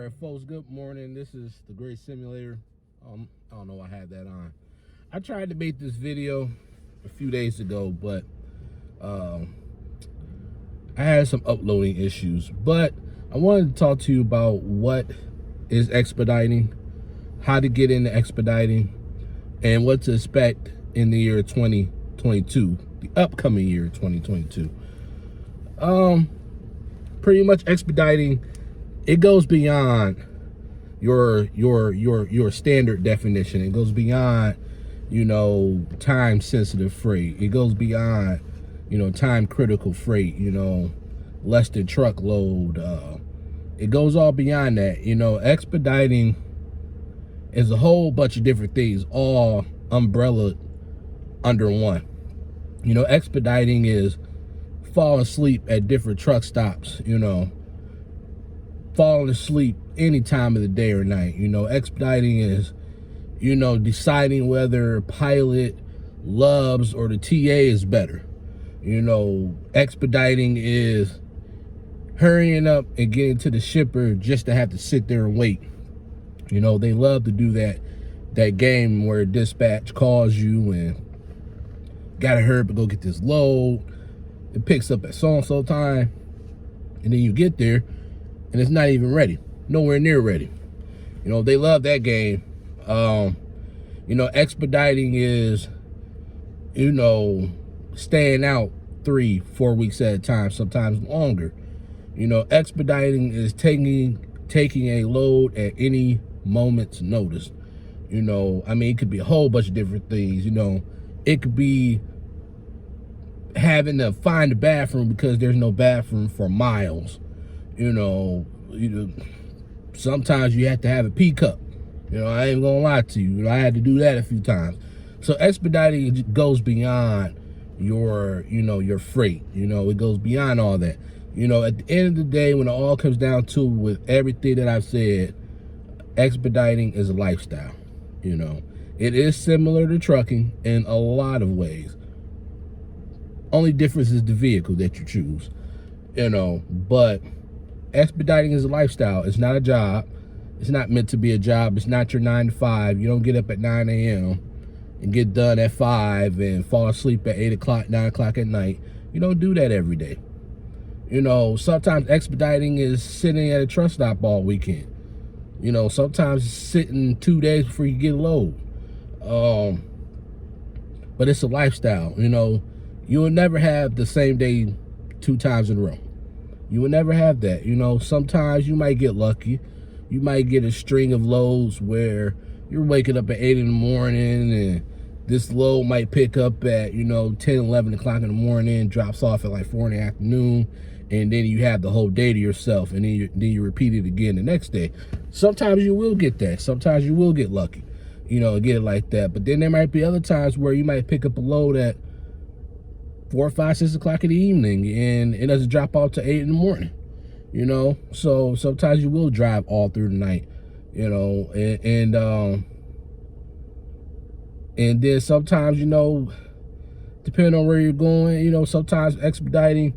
right, folks, good morning. This is the Great Simulator. I don't know why I had that on. I tried to make this video a few days ago, but I had some uploading issues. But I wanted to talk to you about what is expediting, how to get into expediting, and what to expect in the year 2022, the upcoming year 2022. Pretty much expediting, it goes beyond your standard definition. It goes beyond, time sensitive freight. It goes beyond, time critical freight, less than truckload. It goes all beyond that. Expediting is a whole bunch of different things, all umbrellaed under one. Expediting is falling asleep at different truck stops, falling asleep any time of the day or night. Expediting is, deciding whether pilot, Loves, or the TA is better. Expediting is hurrying up and getting to the shipper just to have to sit there and wait. They love to do that game where dispatch calls you and gotta hurry up and go get this load. It picks up at so-and-so time, and then you get there and it's not even ready, nowhere near ready. They love that game. Expediting is, staying out 3-4 weeks at a time, sometimes longer. Expediting is taking a load at any moment's notice. It could be a whole bunch of different things. It could be having to find a bathroom because there's no bathroom for miles. Sometimes you have to have a pee cup. I ain't gonna lie to you. I had to do that a few times. So expediting goes beyond your freight. It goes beyond all that. At the end of the day, when it all comes down to, with everything that I've said, expediting is a lifestyle. It is similar to trucking in a lot of ways. Only difference is the vehicle that you choose. But expediting is a lifestyle. It's not a job. It's not meant to be a job. It's not your 9 to 5. You don't get up at 9 a.m. and get done at 5 and fall asleep at 8 o'clock, 9 o'clock at night. You don't do that every day. Sometimes expediting is sitting at a truck stop all weekend. Sometimes it's sitting 2 days before you get a load. But it's a lifestyle. You will never have the same day 2 times in a row. You will never have that. Sometimes you might get lucky. You might get a string of loads where you're waking up at 8 in the morning and this load might pick up at, 10, 11 o'clock in the morning, drops off at like 4 in the afternoon, and then you have the whole day to yourself, and then you repeat it again the next day. Sometimes you will get that. Sometimes you will get lucky, get it like that. But then there might be other times where you might pick up a load at 4, 5, 6 o'clock in the evening, and it doesn't drop off to 8 in the morning. So sometimes you will drive all through the night, and then sometimes, depending on where you're going, sometimes expediting,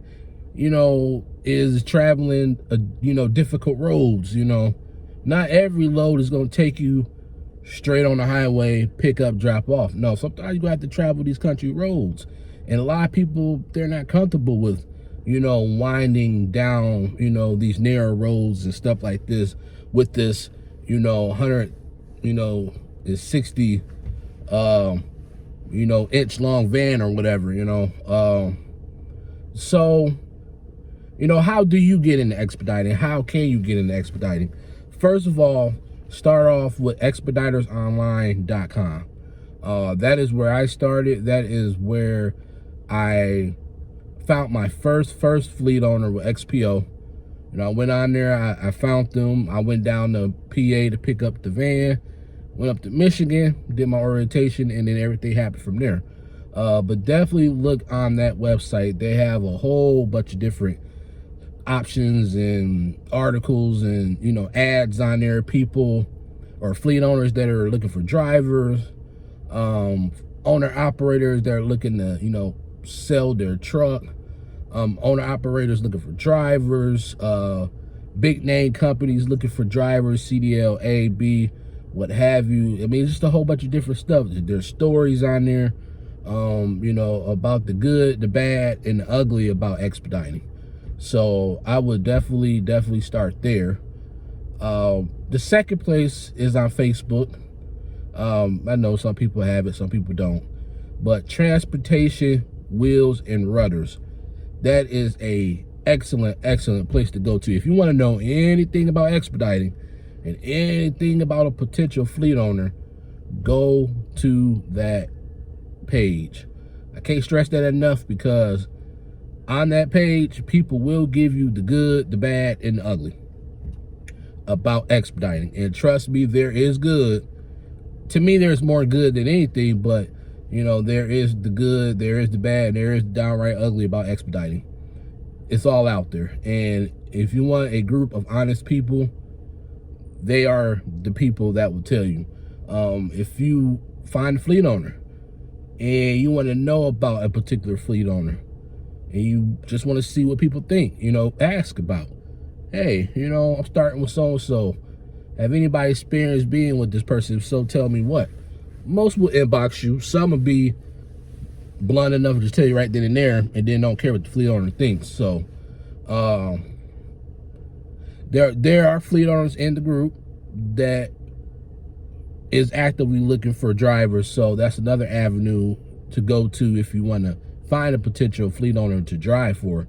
is traveling, difficult roads. Not every load is going to take you straight on the highway, pick up, drop off. No, sometimes you're going to have to travel these country roads. And a lot of people, they're not comfortable with, winding down, these narrow roads and stuff like this with this, 160, inch long van or whatever, So, how do you get into expediting? How can you get into expediting? First of all, start off with expeditorsonline.com. That is where I started. That is where I found my first fleet owner with XPO. I went on there, I found them. I went down to PA to pick up the van, went up to Michigan, did my orientation, and then everything happened from there. But definitely look on that website. They have a whole bunch of different options and articles and, ads on there. People or fleet owners that are looking for drivers, owner operators that are looking to, sell their truck, owner operators looking for drivers, big name companies looking for drivers, CDL A, B, what have you. I mean, just a whole bunch of different stuff. There's stories on there, you know, about the good, the bad, and the ugly about expediting. So I would definitely start there. The second place is on Facebook. I know some people have it, some people don't. But transportation, wheels, and rudders. That is a excellent place to go to. If you want to know anything about expediting and anything about a potential fleet owner, go to that page. I can't stress that enough, because on that page, people will give you the good, the bad, and the ugly about expediting. And trust me, there is good. To me, there's more good than anything, but you know, there is the good, there is the bad, there is the downright ugly about expediting. It's all out there. And if you want a group of honest people, they are the people that will tell you. If you find a fleet owner and you want to know about a particular fleet owner and you just want to see what people think, you know, ask about, hey, you know, I'm starting with so-and-so. Have anybody experienced being with this person? If so, tell me what. Most will inbox you. Some will be blunt enough to tell you right then and there, and then don't care what the fleet owner thinks. So there are fleet owners in the group that is actively looking for drivers. So that's another avenue to go to if you want to find a potential fleet owner to drive for.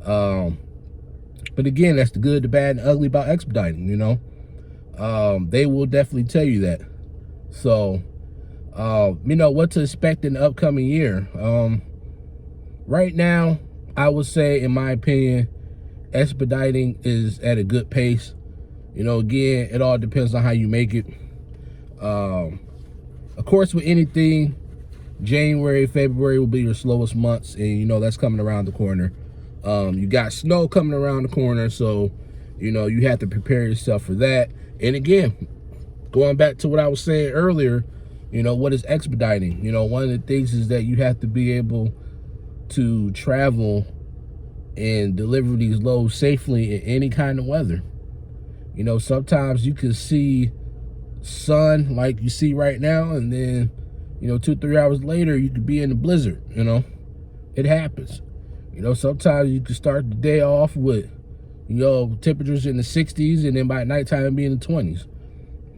But again, that's the good, the bad, and the ugly about expediting, you know. They will definitely tell you that. So you know what to expect in the upcoming year. Right now, I would say, in my opinion, expediting is at a good pace. You know, again, it all depends on how you make it. Of course, with anything, January, February will be your slowest months, and you know that's coming around the corner. You got snow coming around the corner, so you know you have to prepare yourself for that. And again, going back to what I was saying earlier, you know, what is expediting? You know, one of the things is that you have to be able to travel and deliver these loads safely in any kind of weather. You know, sometimes you can see sun like you see right now, and then, you know, 2-3 hours later, you could be in a blizzard, you know. It happens. You know, sometimes you can start the day off with, you know, temperatures in the 60s, and then by nighttime be in the 20s.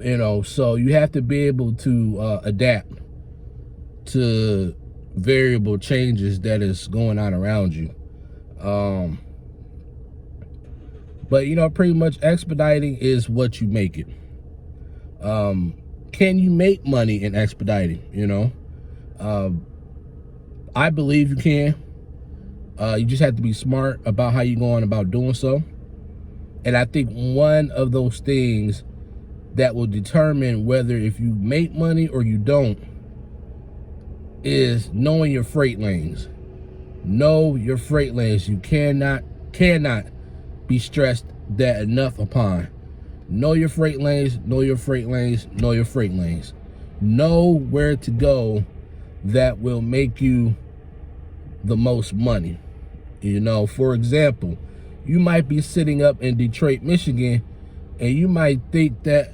You know, so you have to be able to adapt to variable changes that is going on around you. But, you know, pretty much expediting is what you make it. Can you make money in expediting? You know, I believe you can. You just have to be smart about how you're going about doing so. And I think one of those things that will determine whether if you make money or you don't is knowing your freight lanes. Know your freight lanes. You cannot be stressed that enough upon. Know your freight lanes, know your freight lanes, know your freight lanes. Know where to go that will make you the most money. You know, for example, you might be sitting up in Detroit, Michigan, and you might think that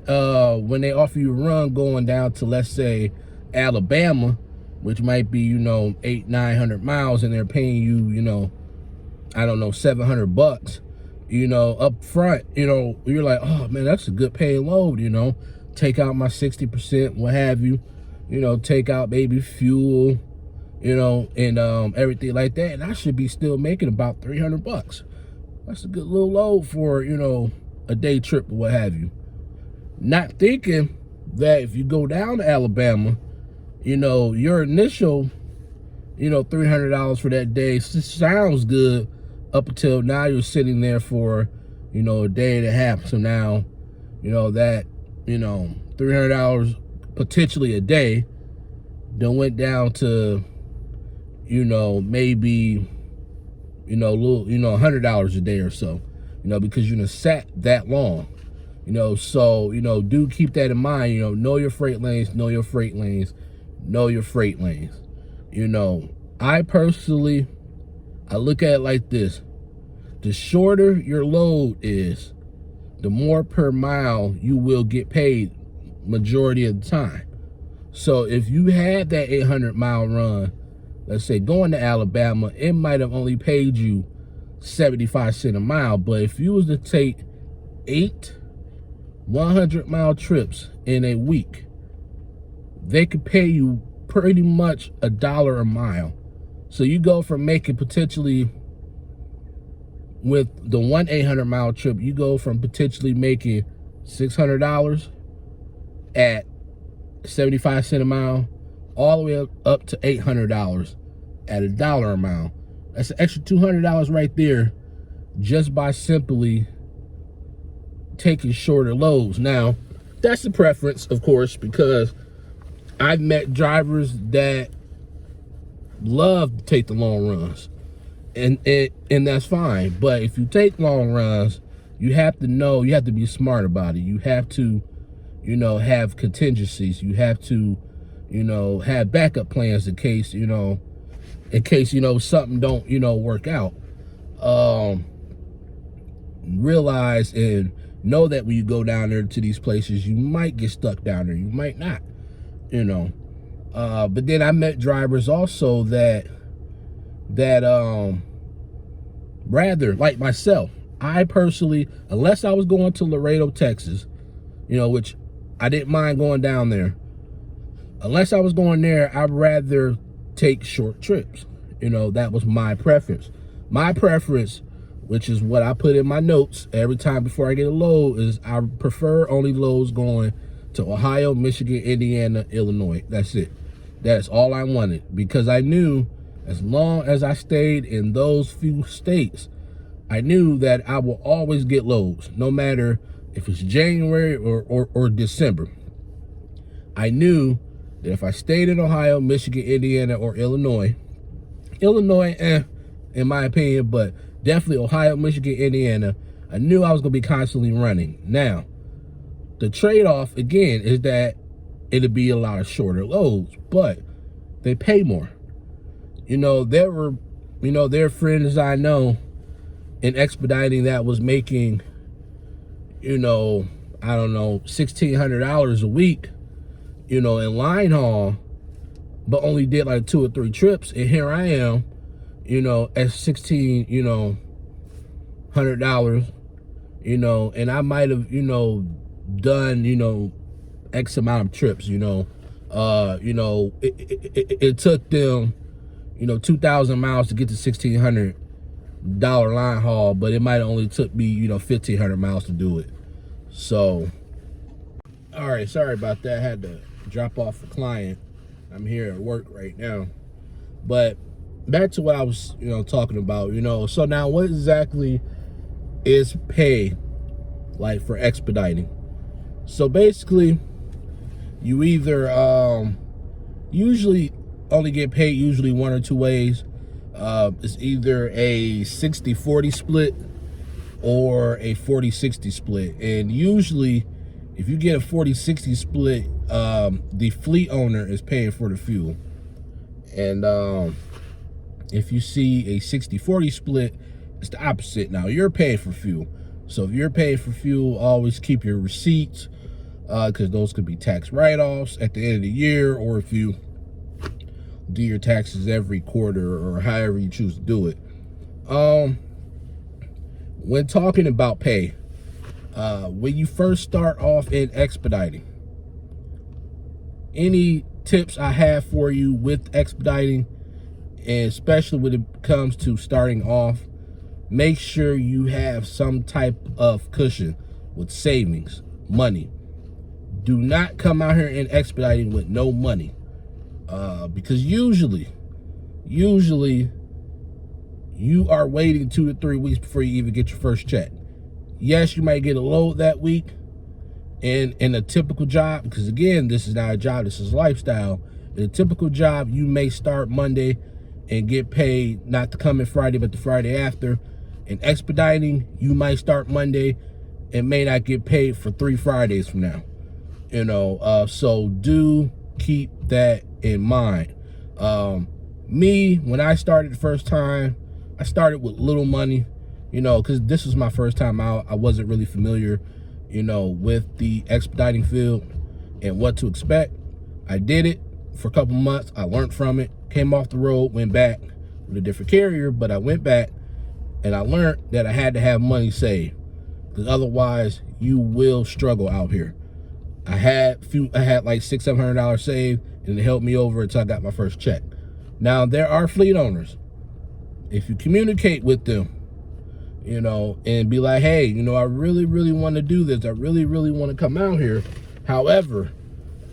when they offer you a run going down to, let's say, Alabama, which might be, you know, 800-900 miles, and they're paying you, you know, I don't know, $700, you know, up front, you know, you're like, oh man, that's a good paying load, you know, take out my 60%, what have you, you know, take out maybe fuel, you know, and everything like that, and I should be still making about $300. That's a good little load for, you know, a day trip or what have you. Not thinking that if you go down to Alabama, you know, your initial, you know, $300 for that day sounds good up until now you're sitting there for, you know, a day and a half. So now, you know, that, you know, $300 potentially a day then went down to, you know, maybe, you know, $100 a day or so, you know, because you're gonna sat that long, you know. So, you know, do keep that in mind. You know your freight lanes, know your freight lanes, know your freight lanes. You know, I look at it like this: the shorter your load is, the more per mile you will get paid majority of the time. So if you had that 800-mile run, let's say going to Alabama, it might have only paid you 75 cents a mile. But if you was to take 8 100-mile trips in a week, they could pay you pretty much $1 a mile. So you go from making potentially, with the one 800-mile trip, you go from potentially making $600 at 75 cents a mile, all the way up to $800 at $1 a mile. That's an extra $200 right there, just by simply taking shorter loads. Now, that's the preference, of course, because I've met drivers that love to take the long runs, and that's fine. But if you take long runs, you have to know, you have to be smart about it. You have to, have contingencies. You have to, have backup plans in case, something don't, work out. Realize and know that when you go down there to these places, you might get stuck down there. You might not, but then I met drivers also that rather, like myself, I personally, unless I was going to Laredo, Texas, which I didn't mind going down there. Unless I was going there, I'd rather take short trips. That was my preference. My preference, which is what I put in my notes every time before I get a load, is I prefer only loads going to Ohio, Michigan, Indiana, Illinois. That's it. That's all I wanted, because I knew as long as I stayed in those few states, I knew that I will always get loads, no matter if it's January or December. I knew that if I stayed in Ohio, Michigan, Indiana, or Illinois, in my opinion, but definitely Ohio, Michigan, Indiana, I knew I was going to be constantly running. Now, the trade-off, again, is that it'll be a lot of shorter loads, but they pay more. There are friends I know in expediting that was making, I don't know, $1,600 a week, in line haul, but only did like 2 or 3 trips. And here I am, at $1,600, and I might have, done, X amount of trips, it took them, 2,000 miles to get to $1,600 line haul, but it might have only took me, 1,500 miles to do it. So, all right, sorry about that. I had to drop off a client. I'm here at work right now. But back to what I was, talking about, so now what exactly is pay like for expediting? So basically, you either usually only get paid usually one or two ways. It's either a 60-40 split or a 40-60 split. And usually, if you get a 40-60 split, the fleet owner is paying for the fuel. And if you see a 60-40 split, it's the opposite. Now, you're paying for fuel. So if you're paying for fuel, always keep your receipts, because those could be tax write-offs at the end of the year, or if you do your taxes every quarter, or however you choose to do it. When talking about pay, when you first start off in expediting, any tips I have for you with expediting, and especially when it comes to starting off, make sure you have some type of cushion with savings, money. Do not come out here in expediting with no money, because usually you are waiting 2 to 3 weeks before you even get your first check. Yes, you might get a load that week in a typical job, because again, this is not a job, this is a lifestyle. In a typical job, you may start Monday and get paid not to come in Friday, but the Friday after. In expediting, you might start Monday and may not get paid for 3 Fridays from now. So do keep that in mind. Me, when I started the first time, I started with little money. you know, because this was my first time out. I wasn't really familiar, you know, with the expediting field and what to expect. I did it for a couple months. I learned from it, came off the road, went back with a different carrier, but I went back and I learned that I had to have money saved, because otherwise you will struggle out here. I had like $600-700 saved, and it helped me over until I got my first check. Now, there are fleet owners. If you communicate with them, you know, and be like, hey, you know, I really, really want to do this. I really, really want to come out here. However,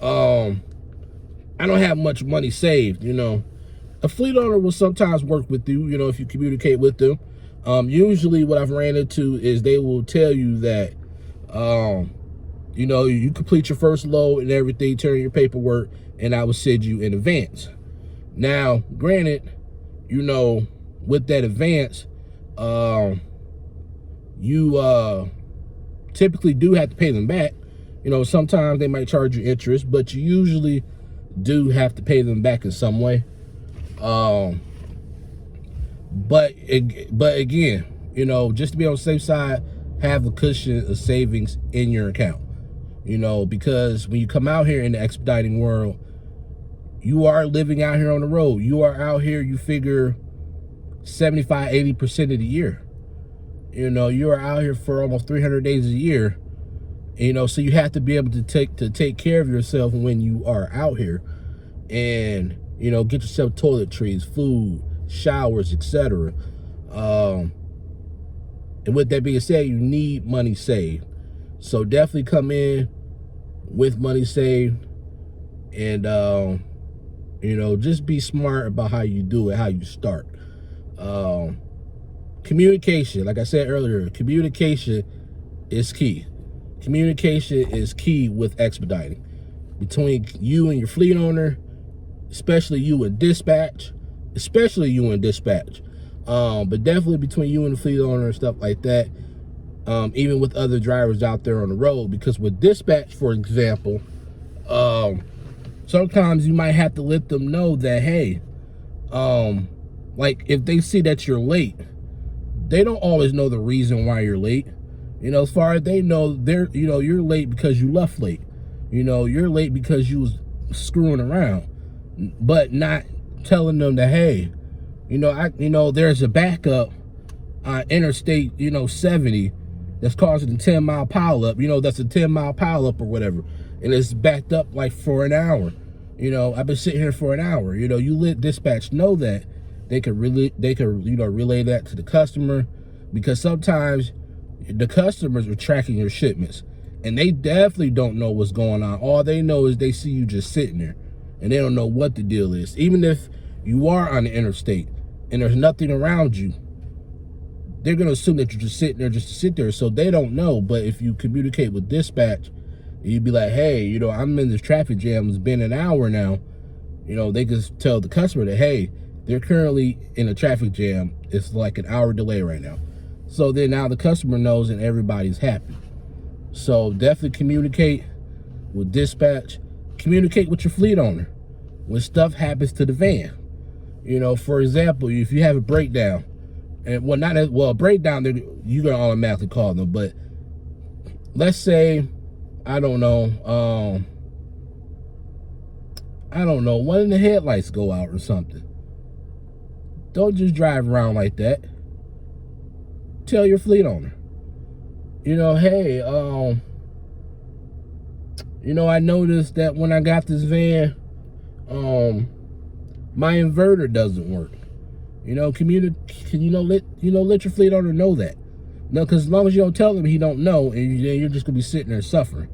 I don't have much money saved, you know. A fleet owner will sometimes work with you, you know, if you communicate with them. Usually what I've ran into is they will tell you that, you know, you complete your first load and everything, turn your paperwork, and I will send you in advance. Now, granted, you know, with that advance, you typically do have to pay them back. You know, sometimes they might charge you interest, but you usually do have to pay them back in some way. But again, you know, just to be on the safe side, have a cushion of savings in your account. You know, because when you come out here in the expediting world, you are living out here on the road. You are out here, you figure 75-80% of the year. You know, you are out here for almost 300 days a year. You know, so you have to be able to take care of yourself when you are out here, and, you know, get yourself toiletries, food, showers, etc. And with that being said, you need money saved. So definitely come in with money saved, and you know, just be smart about how you do it, how you start. Communication, like I said earlier, communication is key. Communication is key with expediting, between you and your fleet owner, especially you and dispatch, but definitely between you and the fleet owner and stuff like that. Even with other drivers out there on the road, because with dispatch, for example, sometimes you might have to let them know that, hey, like if they see that you're late, they don't always know the reason why you're late. You know, as far as they know, you know, you're late because you left late. You know, you're late because you was screwing around, but not telling them that, hey, you know, there's a backup on Interstate, you know, 70 that's causing a 10-mile pileup. You know, that's a 10-mile pileup or whatever, and it's backed up like for an hour. You know, I've been sitting here for an hour. You know, you let dispatch know that. They could you know, relay that to the customer, because sometimes the customers are tracking your shipments and they definitely don't know what's going on. All they know is they see you just sitting there and they don't know what the deal is. Even if you are on the interstate and there's nothing around you, they're going to assume that you're just sitting there just to sit there, so they don't know. But if you communicate with dispatch, you'd be like, hey, you know, I'm in this traffic jam, it's been an hour now. You know, they just tell the customer that, hey, they're currently in a traffic jam, it's like an hour delay right now. So then now the customer knows and everybody's happy. So definitely communicate with dispatch, communicate with your fleet owner when stuff happens to the van. You know, for example, if you have a breakdown, and a breakdown, you're gonna automatically call them. But let's say, I don't know, one of the headlights go out or something. Don't just drive around like that. Tell your fleet owner, you know, hey, you know, I noticed that when I got this van, my inverter doesn't work. You know, let your fleet owner know that. No, because as long as you don't tell him, he don't know, and you're just gonna be sitting there suffering.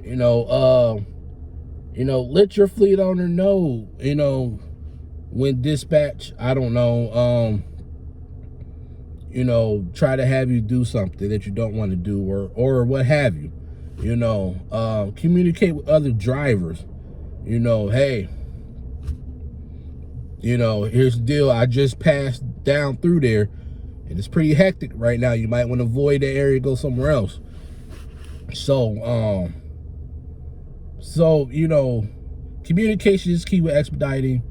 You know, let your fleet owner know. You know, when dispatch, I don't know, you know, try to have you do something that you don't want to do, or what have you. You know, communicate with other drivers. You know, hey, you know, here's the deal. I just passed down through there, and it's pretty hectic right now. You might want to avoid that area, go somewhere else. So, you know, communication is key with expediting.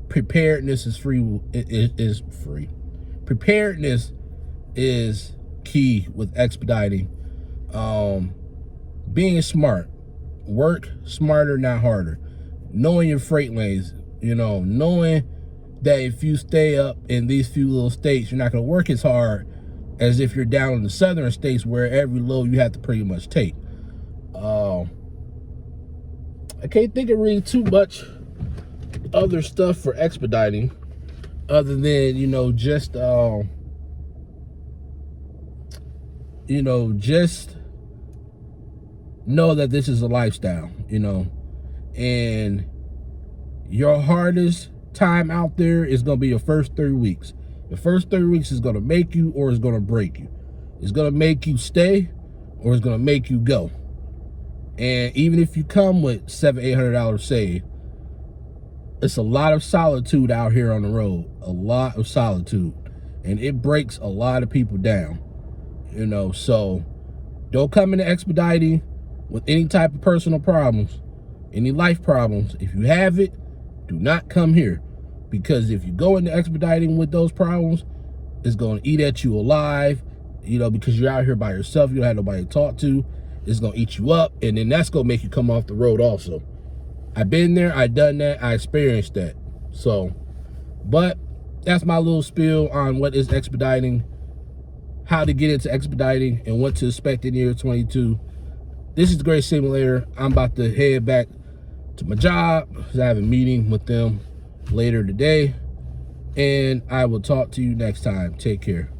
Preparedness is free. Preparedness is key with expediting. Being smart. Work smarter, not harder. Knowing your freight lanes, knowing that if you stay up in these few little states, you're not going to work as hard as if you're down in the southern states where every load you have to pretty much take. I can't think of really too much other stuff for expediting other than, just know that this is a lifestyle, and your hardest time out there is going to be your first 3 weeks. The first 3 weeks is going to make you or it's going to break you. It's going to make you stay or it's going to make you go. And even if you come with $700-800 saved, it's a lot of solitude out here on the road, a lot of solitude, and it breaks a lot of people down, so don't come into expediting with any type of personal problems, any life problems. If you have it, do not come here, because if you go into expediting with those problems, it's going to eat at you alive, because you're out here by yourself, you don't have nobody to talk to. It's going to eat you up, and then that's going to make you come off the road also. I've been there, I've done that, I experienced that. So, but that's my little spiel on what is expediting, how to get into expediting, and what to expect in year 22. This is the Great Simulator. I'm about to head back to my job because I have a meeting with them later today. And I will talk to you next time. Take care.